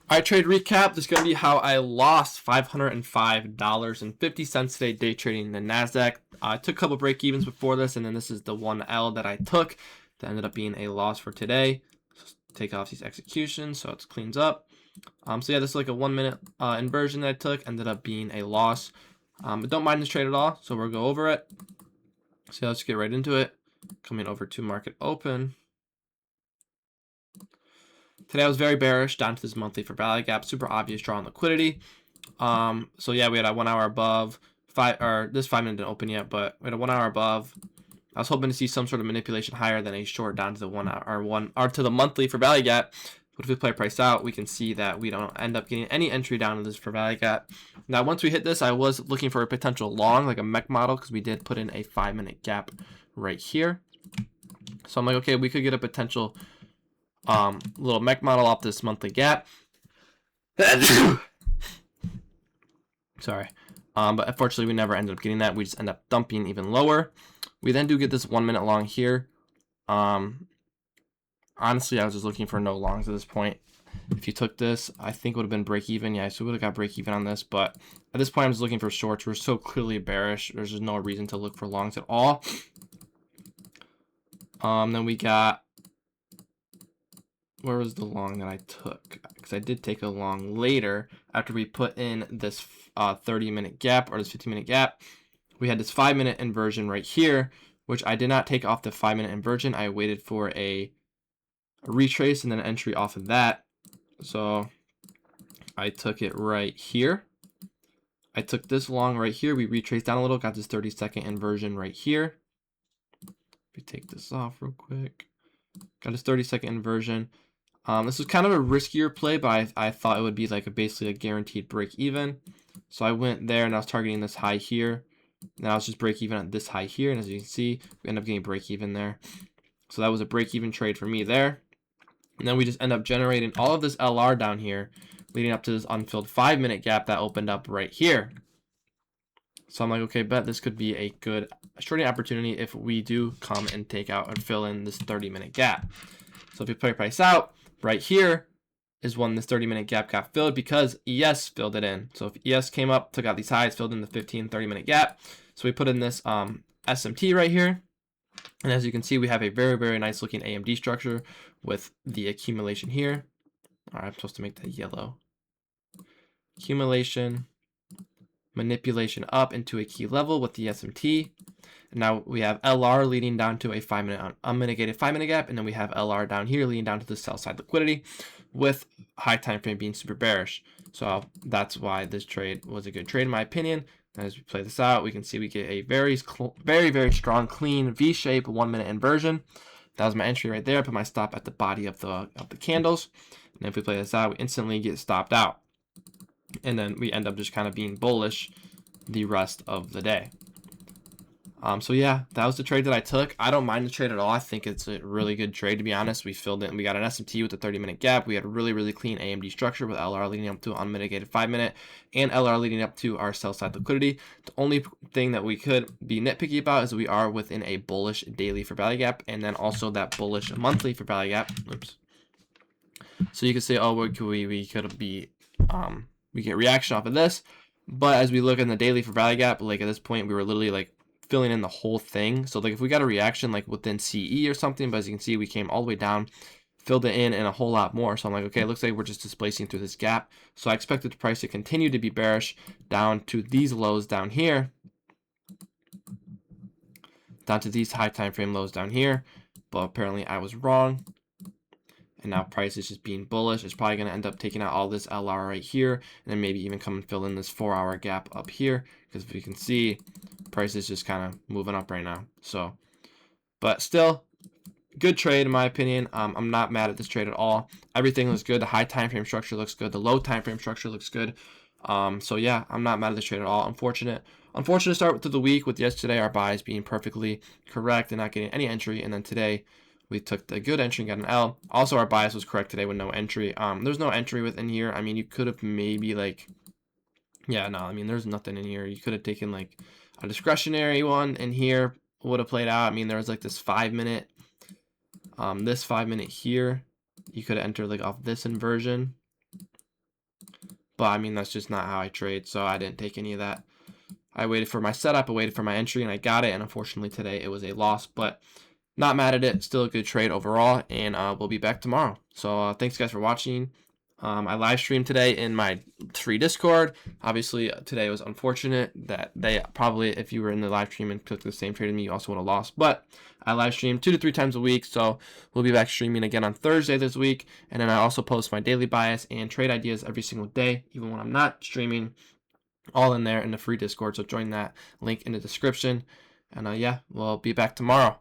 All right, trade recap. This is going to be how I lost $505.50 today day trading the NASDAQ. I took a couple break evens before this, and then this is the 1L that I took that ended up being a loss for today. Just take off these executions so it cleans up. So yeah, this is like a 1 minute inversion that I took, ended up being a loss. But don't mind this trade at all, so we'll go over it. So let's get right into it. Coming over to market open. Today I was very bearish down to this monthly for value gap, super obvious draw on liquidity. So yeah, we had a 1 hour above this 5 minute didn't open yet, but we had a 1 hour above. I was hoping to see some sort of manipulation higher than a short down to the 1 hour or to the monthly for value gap. But if we play price out, we can see that we don't end up getting any entry down to this for value gap. Now, once we hit this, I was looking for a potential long, like a mech model, because we did put in a 5 minute gap right here. So I'm like, okay, we could get a potential little mech model off this monthly gap. Sorry. But unfortunately, we never ended up getting that. We just end up dumping even lower. We then do get this 1 minute long here. Honestly, I was just looking for no longs at this point. If you took this, I think it would have been break even. Yeah, so we would have got break even on this. But at this point, I'm just looking for shorts. We're so clearly bearish. There's just no reason to look for longs at all. Then we got, where was the long that I took? Because I did take a long later after we put in this 30-minute gap or this 15-minute gap. We had this 5 minute inversion right here, which I did not take off the 5 minute inversion. I waited for a retrace and then an entry off of that. So I took it right here. I took this long right here. We retraced down a little, got this 30-second inversion right here. If we take this off real quick, got this 30-second inversion. This was kind of a riskier play, but I thought it would be like basically a guaranteed break even. So I went there and I was targeting this high here. And I was just break even at this high here. And as you can see, we end up getting break even there. So that was a break even trade for me there. And then we just end up generating all of this LR down here, leading up to this unfilled 5 minute gap that opened up right here. So I'm like, okay, bet this could be a good shorting opportunity if we do come and take out and fill in this 30-minute gap. So if we play price out, right here is when this 30-minute gap got filled because ES filled it in. So if ES came up, took out these highs, filled in the 15, 30-minute gap. So we put in this SMT right here. And as you can see, we have a very, very nice looking AMD structure with the accumulation here. All right, I'm supposed to make that yellow. Accumulation, manipulation up into a key level with the SMT. And now we have LR leading down to a 5 minute unmitigated 5 minute gap. And then we have LR down here leading down to the sell side liquidity with high time frame being super bearish. So that's why this trade was a good trade in my opinion. As we play this out, we can see we get a very, very strong, clean V-shape 1 minute inversion. That was my entry right there. I put my stop at the body of the candles. And if we play this out, we instantly get stopped out. And then we end up just kind of being bullish the rest of the day. So yeah, that was the trade that I took. I don't mind the trade at all. I think it's a really good trade, to be honest. We filled it. We got an SMT with a 30-minute gap. We had a really, really clean AMD structure with LR leading up to an unmitigated 5 minute and LR leading up to our sell side liquidity. The only thing that we could be nitpicky about is we are within a bullish daily for value gap and then also that bullish monthly for value gap. Oops. So you could say, oh, we could be we get reaction off of this. But as we look in the daily for value gap, like at this point, we were literally like filling in the whole thing. So like if we got a reaction like within CE or something, but as you can see, we came all the way down, filled it in and a whole lot more. So I'm like, okay, it looks like we're just displacing through this gap. So I expected the price to continue to be bearish down to these lows down here, down to these high time frame lows down here. But apparently I was wrong. And now price is just being bullish. It's probably going to end up taking out all this LR right here, and then maybe even come and fill in this 4-hour gap up here. Because if you can see, price is just kind of moving up right now. So, but still, good trade in my opinion. I'm not mad at this trade at all. Everything looks good. The high time frame structure looks good. The low time frame structure looks good. So yeah, I'm not mad at this trade at all. Unfortunate start to the week with yesterday our buys being perfectly correct and not getting any entry, and then today we took the good entry and got an L. Also, our bias was correct today with no entry. There's no entry within here. I mean, you could have maybe like, yeah, no, I mean, there's nothing in here. You could have taken like a discretionary one in here, would have played out. I mean, there was like this 5 minute, this 5 minute here. You could have entered like off this inversion. But I mean, that's just not how I trade, so I didn't take any of that. I waited for my setup, I waited for my entry, and I got it. And unfortunately today it was a loss, but not mad at it. Still a good trade overall, and we'll be back tomorrow. So thanks guys for watching. I live streamed today in my free Discord. Obviously, today was unfortunate that they probably, if you were in the live stream and took the same trade as me, you also would have lost. But I live stream 2 to 3 times a week, so we'll be back streaming again on Thursday this week. And then I also post my daily bias and trade ideas every single day, even when I'm not streaming, all in there in the free Discord. So join that, link in the description. And yeah, we'll be back tomorrow.